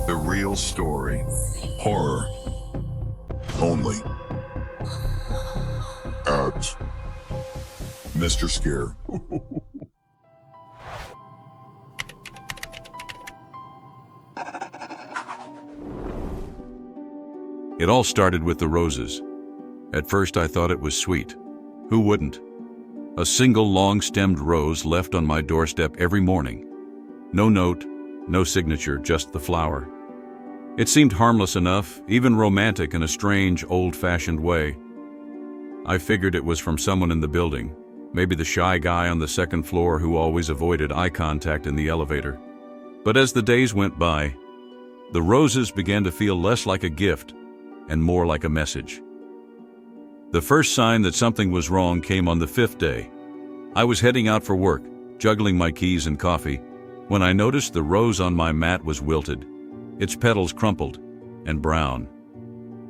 The real story. Horror. Only. At Mr. Scare. It all started with the roses. At first I thought it was sweet. Who wouldn't? A single long-stemmed rose left on my doorstep every morning. No note, no signature, just the flower. It seemed harmless enough, even romantic in a strange, old-fashioned way. I figured it was from someone in the building, maybe the shy guy on the second floor who always avoided eye contact in the elevator. But as the days went by, the roses began to feel less like a gift and more like a message. The first sign that something was wrong came on the 5th day. I was heading out for work, juggling my keys and coffee, when I noticed the rose on my mat was wilted, its petals crumpled and brown,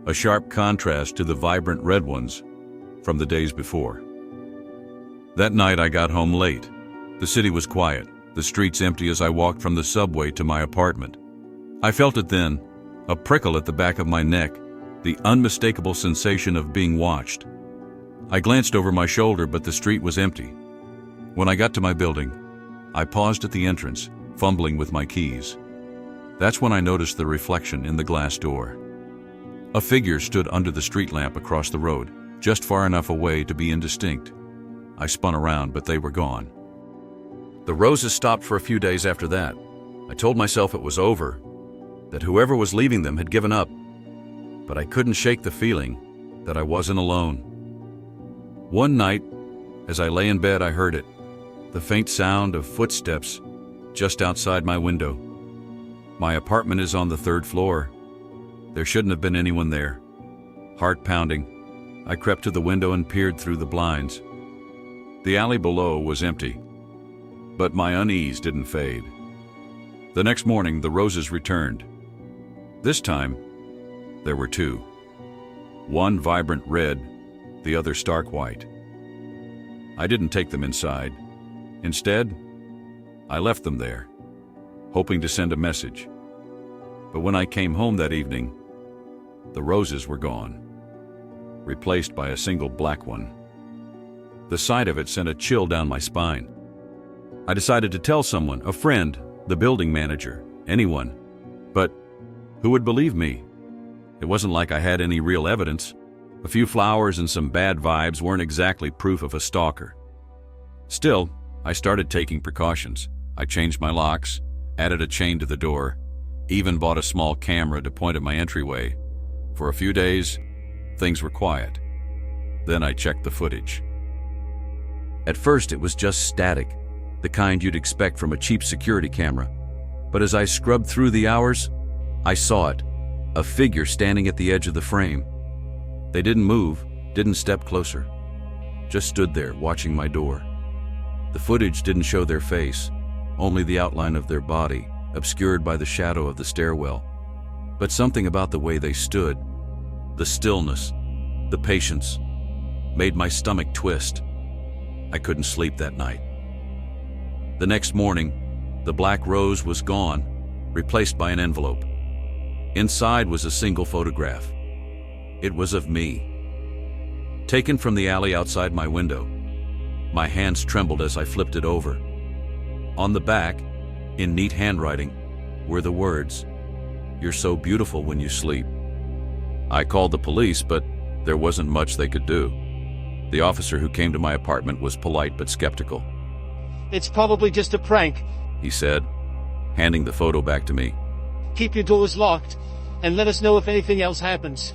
a sharp contrast to the vibrant red ones from the days before. That night I got home late. The city was quiet, the streets empty as I walked from the subway to my apartment. I felt it then, a prickle at the back of my neck, the unmistakable sensation of being watched. I glanced over my shoulder, but the street was empty. When I got to my building, I paused at the entrance, fumbling with my keys. That's when I noticed the reflection in the glass door. A figure stood under the street lamp across the road, just far enough away to be indistinct. I spun around, but they were gone. The roses stopped for a few days after that. I told myself it was over, that whoever was leaving them had given up. But I couldn't shake the feeling that I wasn't alone. One night, as I lay in bed, I heard it, the faint sound of footsteps just outside my window. My apartment is on the 3rd floor. There shouldn't have been anyone there. Heart pounding, I crept to the window and peered through the blinds. The alley below was empty, but my unease didn't fade. The next morning, the roses returned. This time, there were 2. One vibrant red, the other stark white. I didn't take them inside. Instead, I left them there, hoping to send a message. But when I came home that evening, the roses were gone, replaced by a single black one. The sight of it sent a chill down my spine. I decided to tell someone, a friend, the building manager, anyone. But who would believe me? It wasn't like I had any real evidence. A few flowers and some bad vibes weren't exactly proof of a stalker. Still, I started taking precautions. I changed my locks, added a chain to the door, even bought a small camera to point at my entryway. For a few days, things were quiet. Then I checked the footage. At first, it was just static, the kind you'd expect from a cheap security camera. But as I scrubbed through the hours, I saw it. A figure standing at the edge of the frame. They didn't move, didn't step closer. Just stood there, watching my door. The footage didn't show their face, only the outline of their body, obscured by the shadow of the stairwell. But something about the way they stood, the stillness, the patience, made my stomach twist. I couldn't sleep that night. The next morning, the black rose was gone, replaced by an envelope. Inside was a single photograph. It was of me, taken from the alley outside my window. My hands trembled as I flipped it over. On the back, in neat handwriting, were the words, "You're so beautiful when you sleep." I called the police, but there wasn't much they could do. The officer who came to my apartment was polite but skeptical. "It's probably just a prank," he said, handing the photo back to me. "Keep your doors locked, and let us know if anything else happens."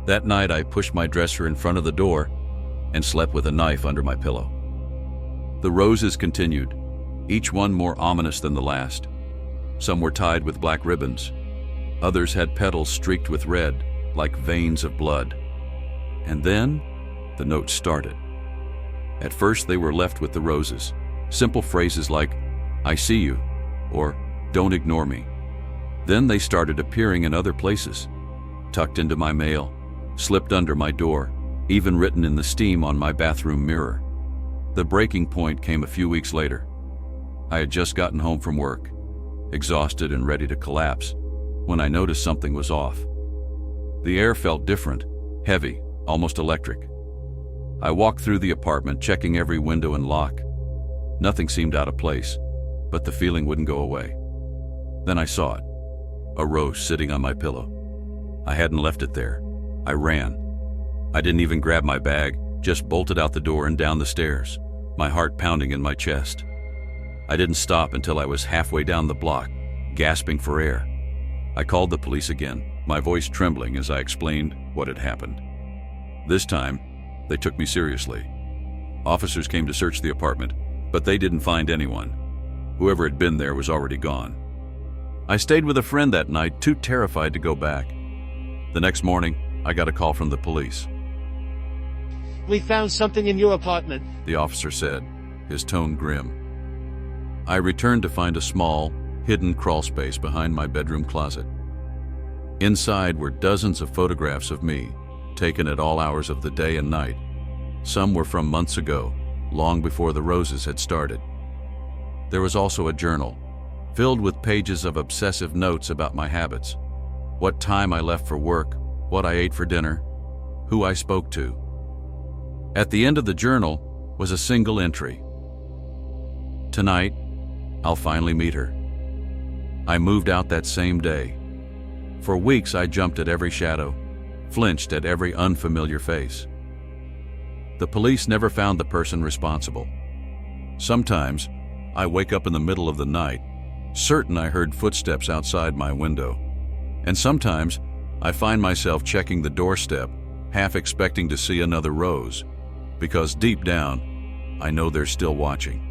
That night I pushed my dresser in front of the door and slept with a knife under my pillow. The roses continued, each one more ominous than the last. Some were tied with black ribbons. Others had petals streaked with red, like veins of blood. And then, the notes started. At first they were left with the roses, simple phrases like, "I see you," or "Don't ignore me." Then they started appearing in other places, tucked into my mail, slipped under my door, even written in the steam on my bathroom mirror. The breaking point came a few weeks later. I had just gotten home from work, exhausted and ready to collapse. when I noticed something was off. The air felt different, heavy, almost electric. I walked through the apartment, checking every window and lock. Nothing seemed out of place, but the feeling wouldn't go away. Then I saw it, a rose sitting on my pillow. I hadn't left it there. I ran. I didn't even grab my bag, just bolted out the door and down the stairs, my heart pounding in my chest. I didn't stop until I was halfway down the block, gasping for air. I called the police again, my voice trembling as I explained what had happened. This time, they took me seriously. Officers came to search the apartment, but they didn't find anyone. Whoever had been there was already gone. I stayed with a friend that night, too terrified to go back. The next morning, I got a call from the police. We found something in your apartment, The officer said, his tone grim. I returned to find a small, hidden crawl space behind my bedroom closet. Inside were dozens of photographs of me, taken at all hours of the day and night. Some were from months ago, long before the roses had started. There was also a journal, filled with pages of obsessive notes about my habits, what time I left for work, what I ate for dinner, who I spoke to. At the end of the journal was a single entry. Tonight, I'll finally meet her. I moved out that same day. For weeks, I jumped at every shadow, flinched at every unfamiliar face. The police never found the person responsible. Sometimes, I wake up in the middle of the night, certain I heard footsteps outside my window. And sometimes, I find myself checking the doorstep, half expecting to see another rose, because deep down, I know they're still watching.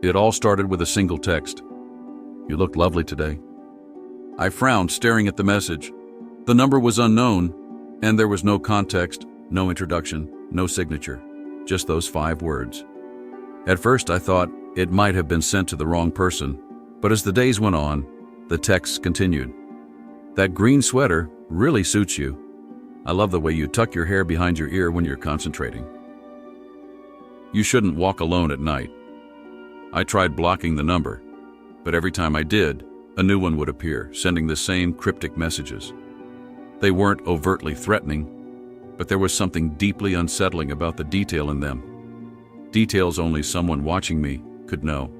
It all started with a single text. "You look lovely today." I frowned, staring at the message. The number was unknown, and there was no context, no introduction, no signature, just those 5 words. At first, I thought it might have been sent to the wrong person, but as the days went on, the texts continued. "That green sweater really suits you. I love the way you tuck your hair behind your ear when you're concentrating. You shouldn't walk alone at night." I tried blocking the number, but every time I did, a new one would appear, sending the same cryptic messages. They weren't overtly threatening, but there was something deeply unsettling about the detail in them. Details only someone watching me could know.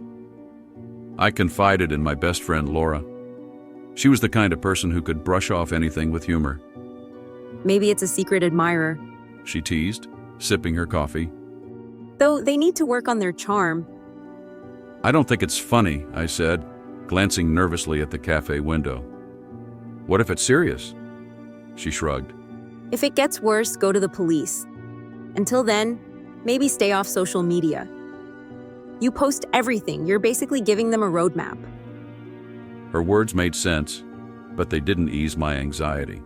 I confided in my best friend, Laura. She was the kind of person who could brush off anything with humor. Maybe it's a secret admirer. She teased, sipping her coffee. Though they need to work on their charm. "I don't think it's funny," I said, glancing nervously at the cafe window. "What if it's serious?" She shrugged. If it gets worse, go to the police. Until then, maybe stay off social media. You post everything. You're basically giving them a roadmap. Her words made sense, but they didn't ease my anxiety.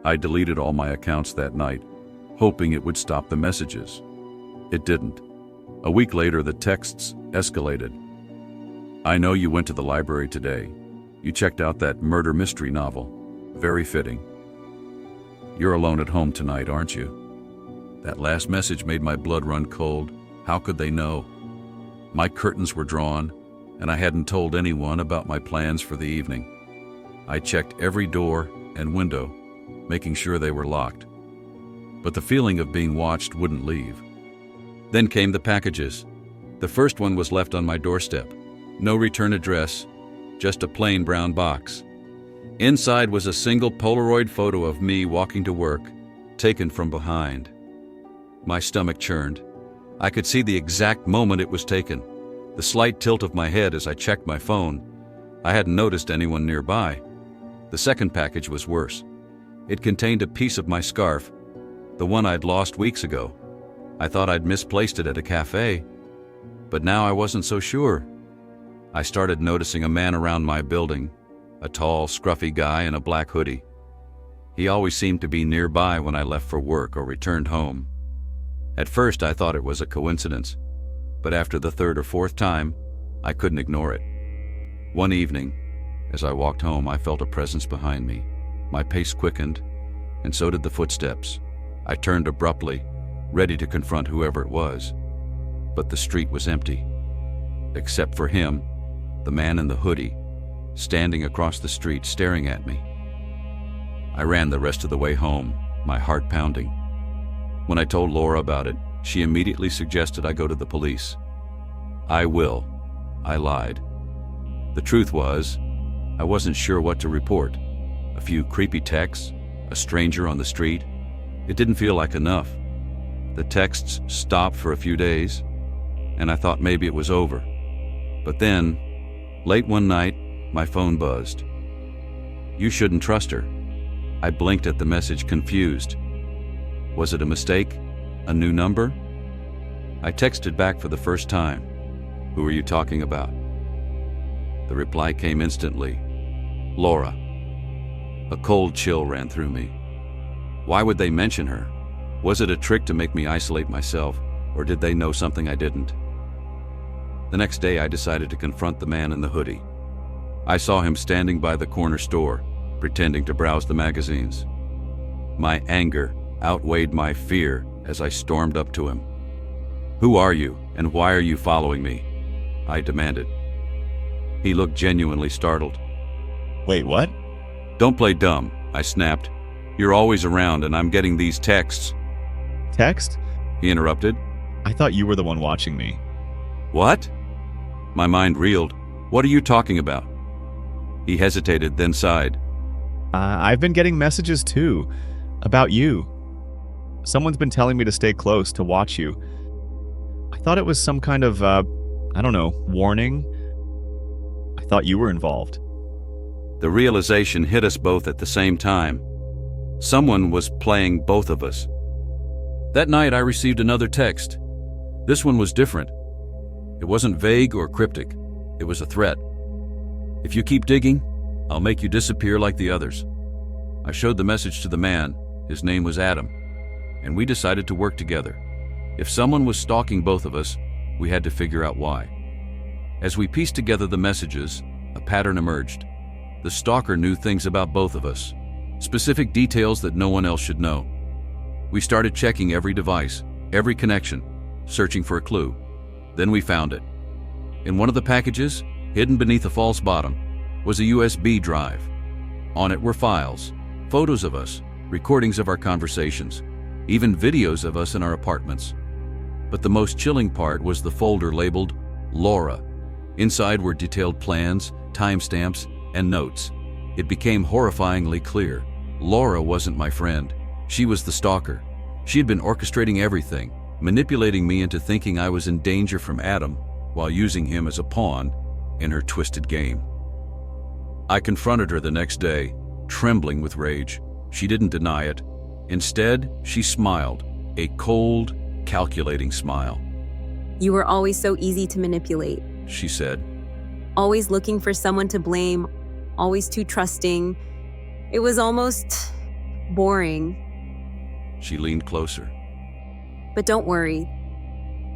I deleted all my accounts that night, hoping it would stop the messages. It didn't. A week later, the texts escalated. "I know you went to the library today. You checked out that murder mystery novel. Very fitting. You're alone at home tonight, aren't you?" That last message made my blood run cold. How could they know? My curtains were drawn, and I hadn't told anyone about my plans for the evening. I checked every door and window, making sure they were locked. But the feeling of being watched wouldn't leave. Then came the packages. The first one was left on my doorstep. No return address, just a plain brown box. Inside was a single Polaroid photo of me walking to work, taken from behind. My stomach churned. I could see the exact moment it was taken, the slight tilt of my head as I checked my phone. I hadn't noticed anyone nearby. The second package was worse. It contained a piece of my scarf, the one I'd lost weeks ago. I thought I'd misplaced it at a cafe, but now I wasn't so sure. I started noticing a man around my building, a tall, scruffy guy in a black hoodie. He always seemed to be nearby when I left for work or returned home. At first, I thought it was a coincidence, but after the 3rd or 4th time, I couldn't ignore it. One evening, as I walked home, I felt a presence behind me. My pace quickened, and so did the footsteps. I turned abruptly, ready to confront whoever it was. But the street was empty, except for him, the man in the hoodie, standing across the street staring at me. I ran the rest of the way home, my heart pounding. When I told Laura about it, she immediately suggested I go to the police. I lied. The truth was, I wasn't sure what to report. A few creepy texts, a stranger on the street. It didn't feel like enough. The texts stopped for a few days, and I thought maybe it was over. But then, late one night, my phone buzzed. "You shouldn't trust her." I blinked at the message, confused. Was it a mistake? A new number? I texted back for the first time. "Who are you talking about?" The reply came instantly. "Laura." A cold chill ran through me. Why would they mention her? Was it a trick to make me isolate myself, or did they know something I didn't? The next day I decided to confront the man in the hoodie. I saw him standing by the corner store, pretending to browse the magazines. My anger outweighed my fear as I stormed up to him. "Who are you, and why are you following me?" I demanded. He looked genuinely startled. Wait, what? "Don't play dumb," I snapped. "You're always around and I'm getting these texts." Text? He interrupted. I thought you were the one watching me. "What?" My mind reeled. "What are you talking about?" He hesitated, then sighed. I've been getting messages too, about you. Someone's been telling me to stay close, to watch you. I thought it was some kind of, warning. I thought you were involved. The realization hit us both at the same time. Someone was playing both of us. That night I received another text. This one was different. It wasn't vague or cryptic. It was a threat. "If you keep digging, I'll make you disappear like the others." I showed the message to the man. His name was Adam, and we decided to work together. If someone was stalking both of us, we had to figure out why. As we pieced together the messages, a pattern emerged. The stalker knew things about both of us, specific details that no one else should know. We started checking every device, every connection, searching for a clue. Then we found it. In one of the packages, hidden beneath a false bottom, was a USB drive. On it were files, photos of us, recordings of our conversations, even videos of us in our apartments. But the most chilling part was the folder labeled Laura. Inside were detailed plans, timestamps, and notes. It became horrifyingly clear. Laura wasn't my friend. She was the stalker. She had been orchestrating everything, manipulating me into thinking I was in danger from Adam, while using him as a pawn in her twisted game. I confronted her the next day, trembling with rage. She didn't deny it. Instead, she smiled, a cold, calculating smile. You were always so easy to manipulate. She said. Always looking for someone to blame, always too trusting. It was almost boring. She leaned closer. But don't worry,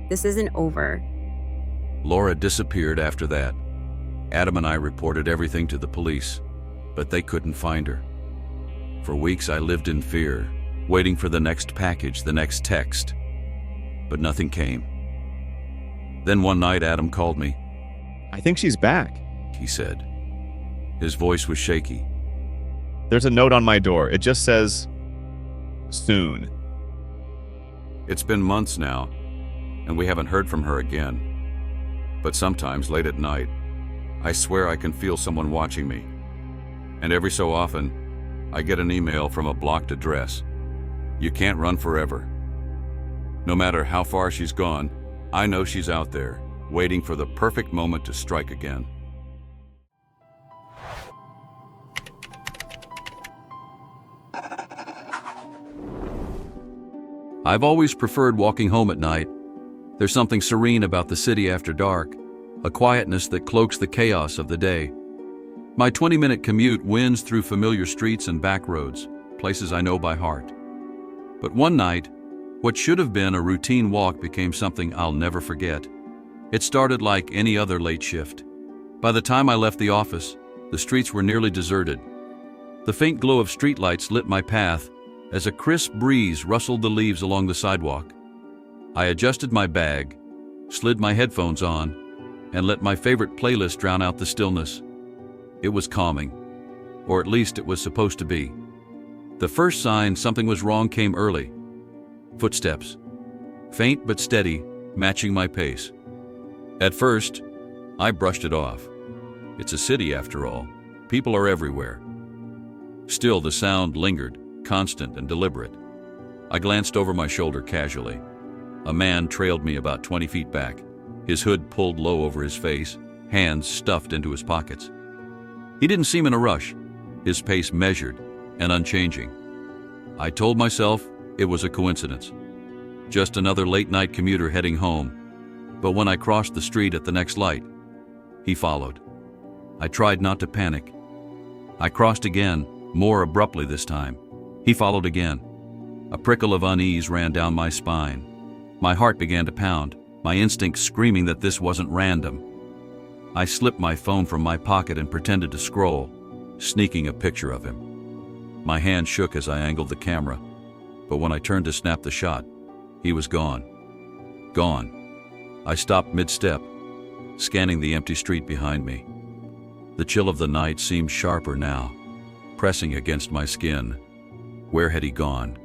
this isn't over. Laura disappeared after that. Adam and I reported everything to the police, but they couldn't find her. For weeks I lived in fear, waiting for the next package, the next text. But nothing came. Then one night Adam called me. I think she's back. He said. His voice was shaky. There's a note on my door. It just says, soon. It's been months now, and we haven't heard from her again. But sometimes, late at night, I swear I can feel someone watching me. And every so often, I get an email from a blocked address. You can't run forever. No matter how far she's gone, I know she's out there, waiting for the perfect moment to strike again. I've always preferred walking home at night. There's something serene about the city after dark, a quietness that cloaks the chaos of the day. My 20-minute commute winds through familiar streets and back roads, places I know by heart. But one night, what should have been a routine walk became something I'll never forget. It started like any other late shift. By the time I left the office, the streets were nearly deserted. The faint glow of streetlights lit my path as a crisp breeze rustled the leaves along the sidewalk. I adjusted my bag, slid my headphones on, and let my favorite playlist drown out the stillness. It was calming, or at least it was supposed to be. The first sign something was wrong came early. Footsteps, faint but steady, matching my pace. At first, I brushed it off. It's a city after all. People are everywhere. Still, the sound lingered, constant and deliberate. I glanced over my shoulder casually. A man trailed me about 20 feet back, his hood pulled low over his face, hands stuffed into his pockets. He didn't seem in a rush, his pace measured and unchanging. I told myself it was a coincidence, just another late-night commuter heading home. But when I crossed the street at the next light, he followed. I tried not to panic. I crossed again, more abruptly this time. He followed again. A prickle of unease ran down my spine. My heart began to pound, my instincts screaming that this wasn't random. I slipped my phone from my pocket and pretended to scroll, sneaking a picture of him. My hand shook as I angled the camera, but when I turned to snap the shot, he was gone. Gone. I stopped mid-step, scanning the empty street behind me. The chill of the night seemed sharper now, pressing against my skin. Where had he gone?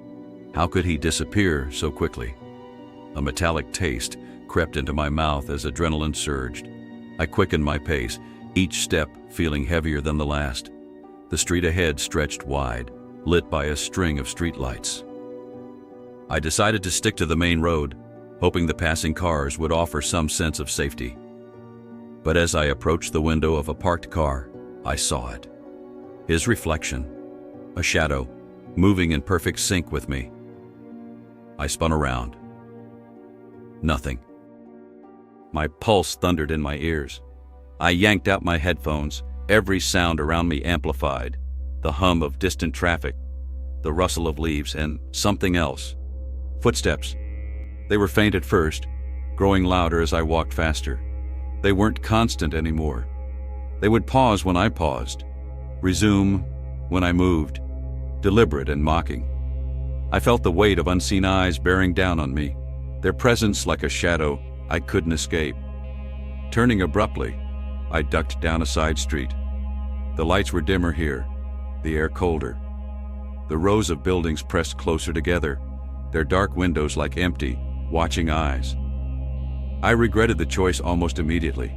How could he disappear so quickly? A metallic taste crept into my mouth as adrenaline surged. I quickened my pace, each step feeling heavier than the last. The street ahead stretched wide, lit by a string of streetlights. I decided to stick to the main road, hoping the passing cars would offer some sense of safety. But as I approached the window of a parked car, I saw it. His reflection, a shadow, moving in perfect sync with me. I spun around. Nothing. My pulse thundered in my ears. I yanked out my headphones, every sound around me amplified. The hum of distant traffic, the rustle of leaves, and something else. Footsteps. They were faint at first, growing louder as I walked faster. They weren't constant anymore. They would pause when I paused, resume when I moved, deliberate and mocking. I felt the weight of unseen eyes bearing down on me, their presence like a shadow I couldn't escape. Turning abruptly, I ducked down a side street. The lights were dimmer here, the air colder. The rows of buildings pressed closer together, their dark windows like empty, watching eyes. I regretted the choice almost immediately.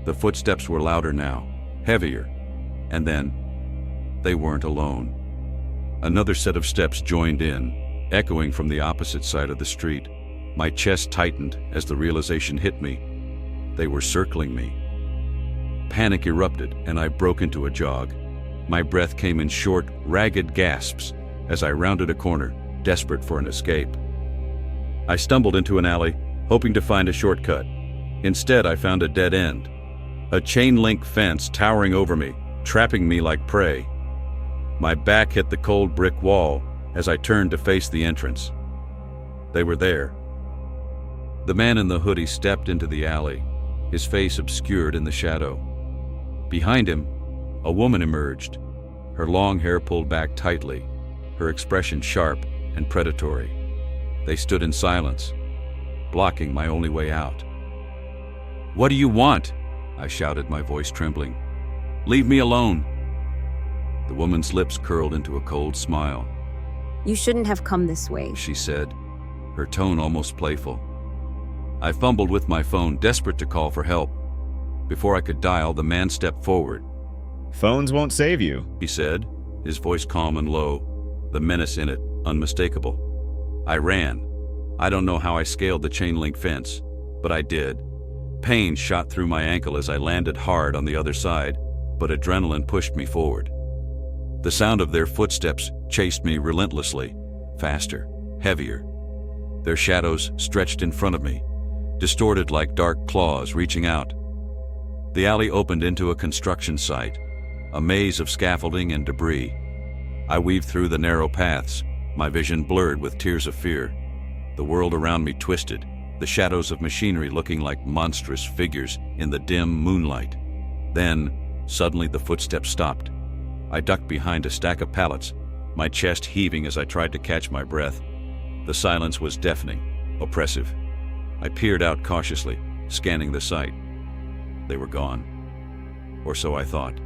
The footsteps were louder now, heavier, and then they weren't alone. Another set of steps joined in, echoing from the opposite side of the street. My chest tightened as the realization hit me. They were circling me. Panic erupted, and I broke into a jog. My breath came in short, ragged gasps as I rounded a corner, desperate for an escape. I stumbled into an alley, hoping to find a shortcut. Instead, I found a dead end. A chain-link fence towering over me, trapping me like prey. My back hit the cold brick wall as I turned to face the entrance. They were there. The man in the hoodie stepped into the alley, his face obscured in the shadow. Behind him, a woman emerged, her long hair pulled back tightly, her expression sharp and predatory. They stood in silence, blocking my only way out. "What do you want?" I shouted, my voice trembling. "Leave me alone." The woman's lips curled into a cold smile. You shouldn't have come this way. She said, her tone almost playful. I fumbled with my phone, desperate to call for help. Before I could dial, the man stepped forward. Phones won't save you, He said, his voice calm and low, the menace in it unmistakable. I ran. I don't know how I scaled the chain-link fence, but I did. Pain shot through my ankle as I landed hard on the other side, but adrenaline pushed me forward. The sound of their footsteps chased me relentlessly, faster, heavier. Their shadows stretched in front of me, distorted like dark claws reaching out. The alley opened into a construction site, a maze of scaffolding and debris. I weaved through the narrow paths, my vision blurred with tears of fear. The world around me twisted, the shadows of machinery looking like monstrous figures in the dim moonlight. Then, suddenly the footsteps stopped. I ducked behind a stack of pallets, my chest heaving as I tried to catch my breath. The silence was deafening, oppressive. I peered out cautiously, scanning the site. They were gone. Or so I thought.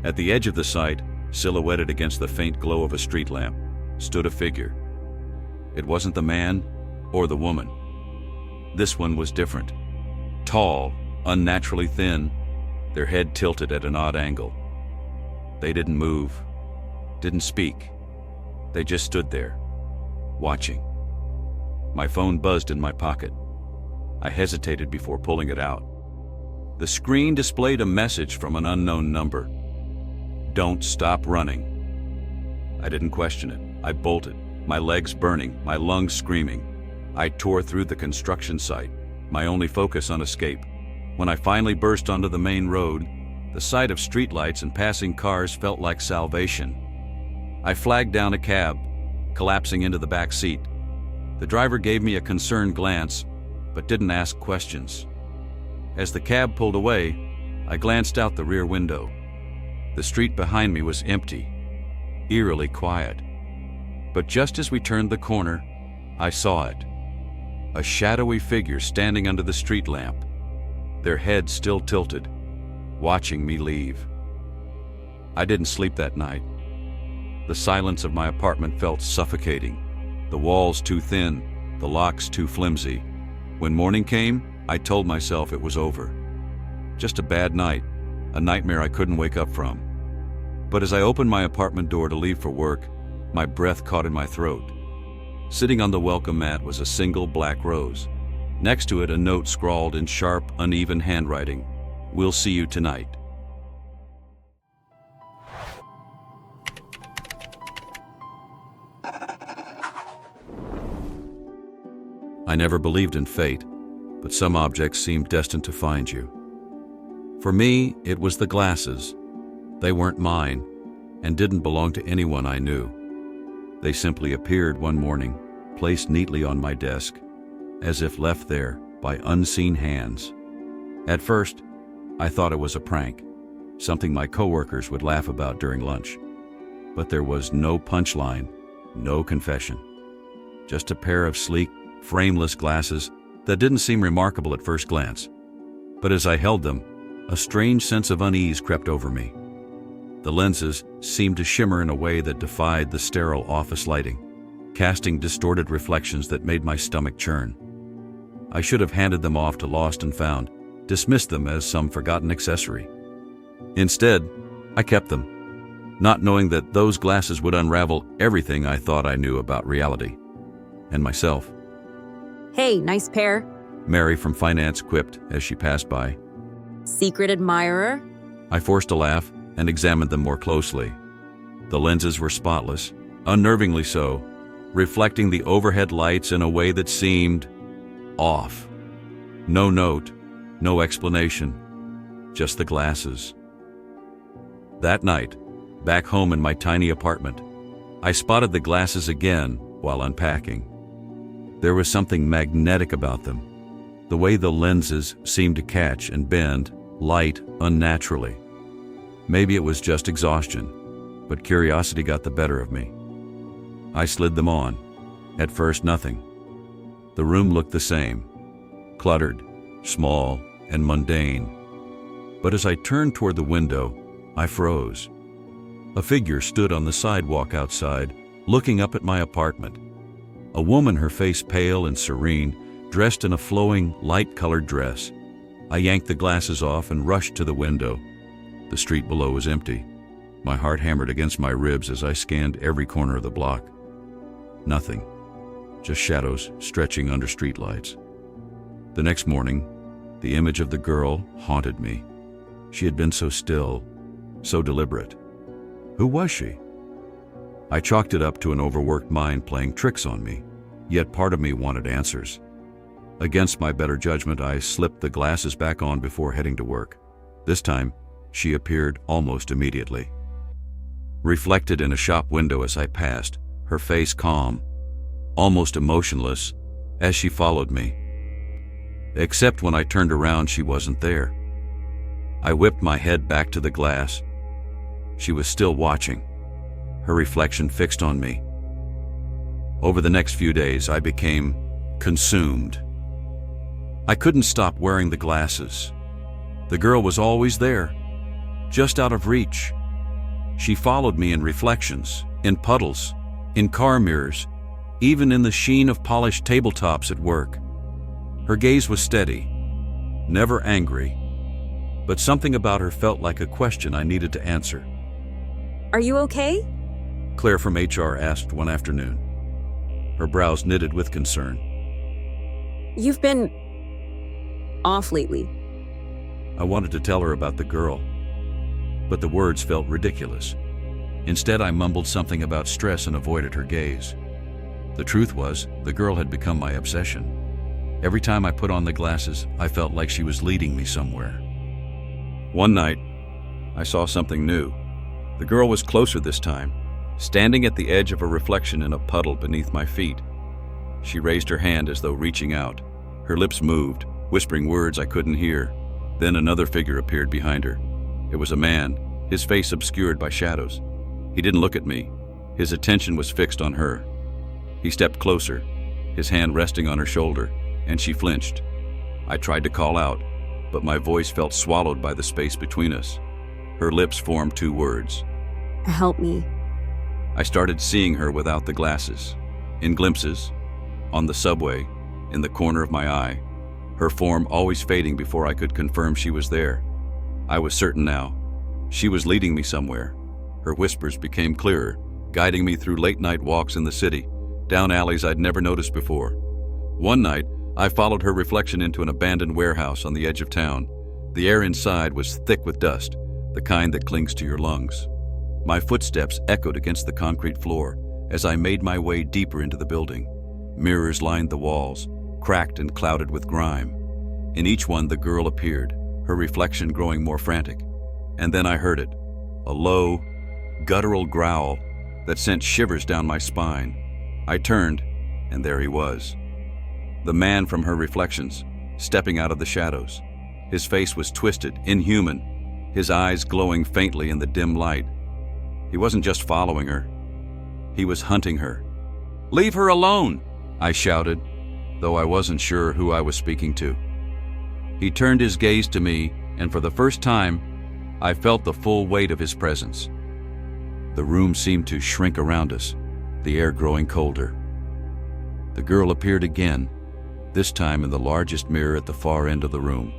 At the edge of the site, silhouetted against the faint glow of a street lamp, stood a figure. It wasn't the man or the woman. This one was different. Tall, unnaturally thin, their head tilted at an odd angle. They didn't move, didn't speak. They just stood there, watching. My phone buzzed in my pocket. I hesitated before pulling it out. The screen displayed a message from an unknown number. Don't stop running. I didn't question it. I bolted, my legs burning, my lungs screaming. I tore through the construction site, my only focus on escape. When I finally burst onto the main road, the sight of streetlights and passing cars felt like salvation. I flagged down a cab, collapsing into the back seat. The driver gave me a concerned glance, but didn't ask questions. As the cab pulled away, I glanced out the rear window. The street behind me was empty, eerily quiet. But just as we turned the corner, I saw it. A shadowy figure standing under the street lamp, their heads still tilted, watching me leave. I didn't sleep that night. The silence of my apartment felt suffocating, the walls too thin, the locks too flimsy. When morning came, I told myself it was over. Just a bad night, a nightmare I couldn't wake up from. But as I opened my apartment door to leave for work, my breath caught in my throat. Sitting on the welcome mat was a single black rose. Next to it, a note scrawled in sharp, uneven handwriting. "We'll see you tonight." I never believed in fate, but some objects seemed destined to find you. For me, it was the glasses. They weren't mine, and didn't belong to anyone I knew. They simply appeared one morning, placed neatly on my desk, as if left there by unseen hands. At first, I thought it was a prank, something my coworkers would laugh about during lunch. But there was no punchline, no confession. Just a pair of sleek, frameless glasses that didn't seem remarkable at first glance. But as I held them, a strange sense of unease crept over me. The lenses seemed to shimmer in a way that defied the sterile office lighting, casting distorted reflections that made my stomach churn. I should have handed them off to Lost and Found, dismissed them as some forgotten accessory. Instead, I kept them, not knowing that those glasses would unravel everything I thought I knew about reality and myself. Hey, nice pair. Mary from finance quipped as she passed by. Secret admirer? I forced a laugh and examined them more closely. The lenses were spotless, unnervingly so, reflecting the overhead lights in a way that seemed off. No note, no explanation, just the glasses. That night, back home in my tiny apartment, I spotted the glasses again while unpacking. There was something magnetic about them, the way the lenses seemed to catch and bend light unnaturally. Maybe it was just exhaustion, but curiosity got the better of me. I slid them on. At first, nothing. The room looked the same, cluttered, small, and mundane. But as I turned toward the window, I froze. A figure stood on the sidewalk outside, looking up at my apartment. A woman, her face pale and serene, dressed in a flowing, light-colored dress. I yanked the glasses off and rushed to the window. The street below was empty. My heart hammered against my ribs as I scanned every corner of the block. Nothing. Just shadows stretching under streetlights. The next morning, the image of the girl haunted me. She had been so still, so deliberate. Who was she? I chalked it up to an overworked mind playing tricks on me, yet part of me wanted answers. Against my better judgment, I slipped the glasses back on before heading to work. This time, she appeared almost immediately. Reflected in a shop window as I passed, her face calm, almost emotionless, as she followed me. Except when I turned around, she wasn't there. I whipped my head back to the glass. She was still watching, her reflection fixed on me. Over the next few days, I became consumed. I couldn't stop wearing the glasses. The girl was always there, just out of reach. She followed me in reflections, in puddles, in car mirrors, even in the sheen of polished tabletops at work. Her gaze was steady, never angry, but something about her felt like a question I needed to answer. Are you okay? Claire from HR asked one afternoon. Her brows knitted with concern. You've been off lately. I wanted to tell her about the girl, but the words felt ridiculous. Instead, I mumbled something about stress and avoided her gaze. The truth was, the girl had become my obsession. Every time I put on the glasses, I felt like she was leading me somewhere. One night, I saw something new. The girl was closer this time, standing at the edge of a reflection in a puddle beneath my feet. She raised her hand as though reaching out. Her lips moved, whispering words I couldn't hear. Then another figure appeared behind her. It was a man, his face obscured by shadows. He didn't look at me. His attention was fixed on her. He stepped closer, his hand resting on her shoulder, and she flinched. I tried to call out, but my voice felt swallowed by the space between us. Her lips formed two words. Help me. I started seeing her without the glasses, in glimpses, on the subway, in the corner of my eye, her form always fading before I could confirm she was there. I was certain now. She was leading me somewhere. Her whispers became clearer, guiding me through late-night walks in the city, down alleys I'd never noticed before. One night, I followed her reflection into an abandoned warehouse on the edge of town. The air inside was thick with dust, the kind that clings to your lungs. My footsteps echoed against the concrete floor as I made my way deeper into the building. Mirrors lined the walls, cracked and clouded with grime. In each one, the girl appeared, her reflection growing more frantic. And then I heard it, a low, guttural growl that sent shivers down my spine. I turned, and there he was. The man from her reflections, stepping out of the shadows. His face was twisted, inhuman, his eyes glowing faintly in the dim light. He wasn't just following her. He was hunting her. "Leave her alone!" I shouted, though I wasn't sure who I was speaking to. He turned his gaze to me, and for the first time, I felt the full weight of his presence. The room seemed to shrink around us, the air growing colder. The girl appeared again, this time in the largest mirror at the far end of the room.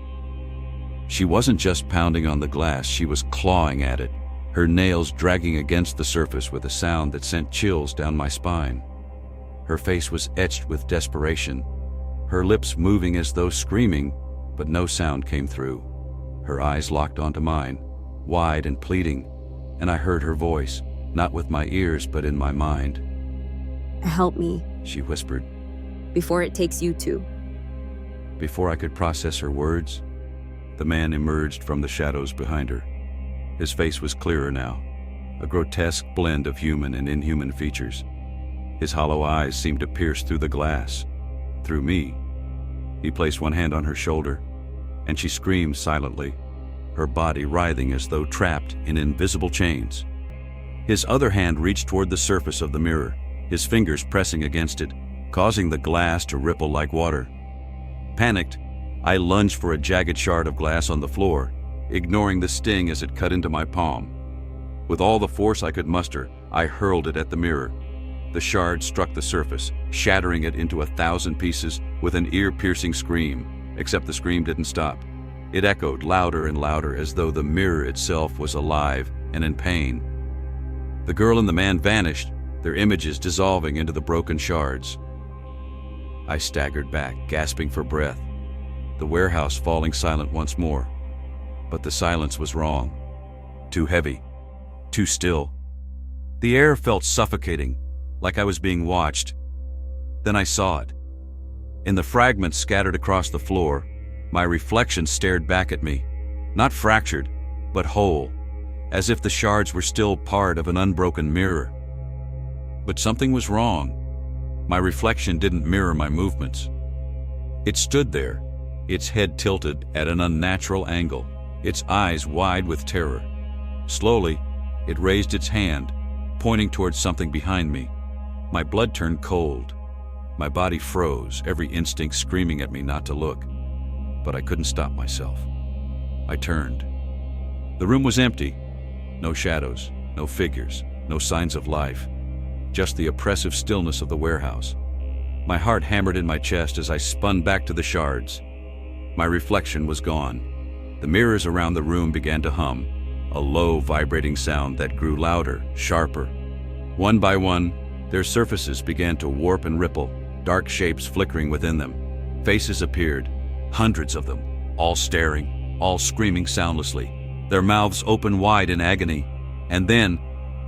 She wasn't just pounding on the glass, she was clawing at it, her nails dragging against the surface with a sound that sent chills down my spine. Her face was etched with desperation, her lips moving as though screaming, but no sound came through. Her eyes locked onto mine, wide and pleading, and I heard her voice, not with my ears but in my mind. Help me. She whispered. Before it takes you to. Before I could process her words, the man emerged from the shadows behind her. His face was clearer now, a grotesque blend of human and inhuman features. His hollow eyes seemed to pierce through the glass, through me. He placed one hand on her shoulder, and she screamed silently, her body writhing as though trapped in invisible chains. His other hand reached toward the surface of the mirror, his fingers pressing against it, causing the glass to ripple like water. Panicked, I lunged for a jagged shard of glass on the floor, ignoring the sting as it cut into my palm. With all the force I could muster, I hurled it at the mirror. The shard struck the surface, shattering it into 1,000 pieces with an ear-piercing scream, except the scream didn't stop. It echoed louder and louder as though the mirror itself was alive and in pain. The girl and the man vanished, their images dissolving into the broken shards. I staggered back, gasping for breath, the warehouse falling silent once more. But the silence was wrong. Too heavy, too still. The air felt suffocating, like I was being watched. Then I saw it. In the fragments scattered across the floor, my reflection stared back at me, not fractured, but whole, as if the shards were still part of an unbroken mirror. But something was wrong. My reflection didn't mirror my movements. It stood there, its head tilted at an unnatural angle, its eyes wide with terror. Slowly, it raised its hand, pointing towards something behind me. My blood turned cold. My body froze, every instinct screaming at me not to look. But I couldn't stop myself. I turned. The room was empty. No shadows, no figures, no signs of life. Just the oppressive stillness of the warehouse. My heart hammered in my chest as I spun back to the shards. My reflection was gone. The mirrors around the room began to hum, a low, vibrating sound that grew louder, sharper. One by one, their surfaces began to warp and ripple, dark shapes flickering within them. Faces appeared, hundreds of them, all staring, all screaming soundlessly, their mouths open wide in agony. And then,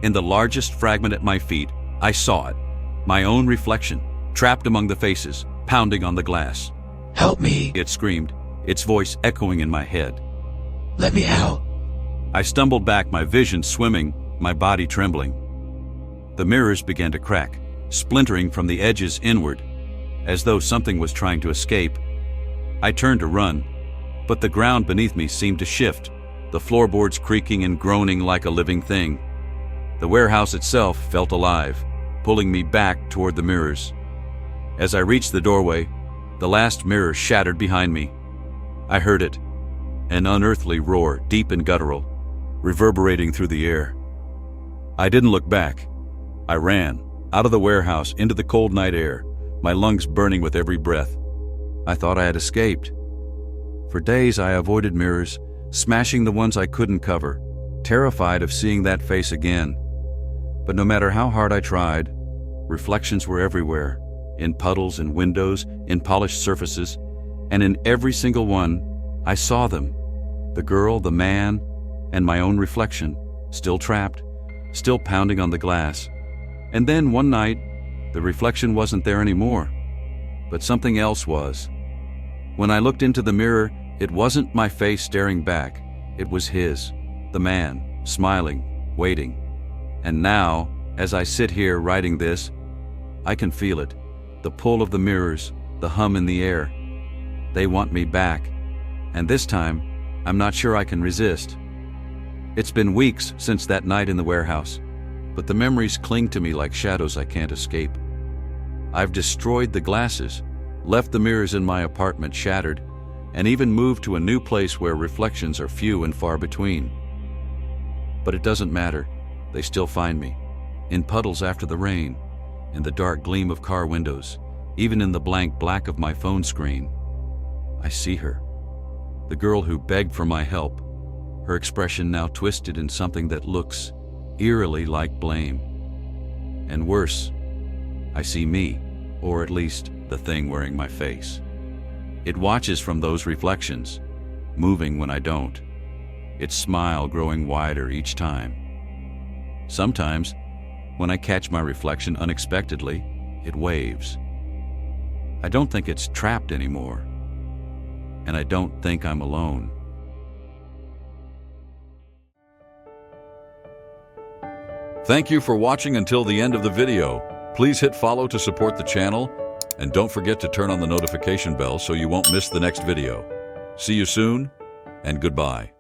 in the largest fragment at my feet, I saw it, my own reflection, trapped among the faces, pounding on the glass. "Help me!" It screamed, its voice echoing in my head. "Let me out!" I stumbled back, my vision swimming, my body trembling. The mirrors began to crack, splintering from the edges inward, as though something was trying to escape. I turned to run, but the ground beneath me seemed to shift, the floorboards creaking and groaning like a living thing. The warehouse itself felt alive, pulling me back toward the mirrors. As I reached the doorway, the last mirror shattered behind me. I heard it, an unearthly roar, deep and guttural, reverberating through the air. I didn't look back. I ran, out of the warehouse, into the cold night air, my lungs burning with every breath. I thought I had escaped. For days I avoided mirrors, smashing the ones I couldn't cover, terrified of seeing that face again. But no matter how hard I tried, reflections were everywhere, in puddles and windows, in polished surfaces, and in every single one, I saw them. The girl, the man, and my own reflection, still trapped, still pounding on the glass. And then one night, the reflection wasn't there anymore, but something else was. When I looked into the mirror, it wasn't my face staring back, it was his, the man, smiling, waiting. And now, as I sit here writing this, I can feel it, the pull of the mirrors, the hum in the air. They want me back, and this time, I'm not sure I can resist. It's been weeks since that night in the warehouse, but the memories cling to me like shadows I can't escape. I've destroyed the glasses, left the mirrors in my apartment shattered, and even moved to a new place where reflections are few and far between. But it doesn't matter, they still find me, in puddles after the rain, in the dark gleam of car windows, even in the blank black of my phone screen. I see her, the girl who begged for my help, her expression now twisted in something that looks eerily like blame. And worse, I see me, or at least the thing wearing my face. It watches from those reflections, moving when I don't, its smile growing wider each time. Sometimes, when I catch my reflection unexpectedly, it waves. I don't think it's trapped anymore, and I don't think I'm alone. Thank you for watching until the end of the video. Please hit follow to support the channel, and don't forget to turn on the notification bell so you won't miss the next video. See you soon, and goodbye.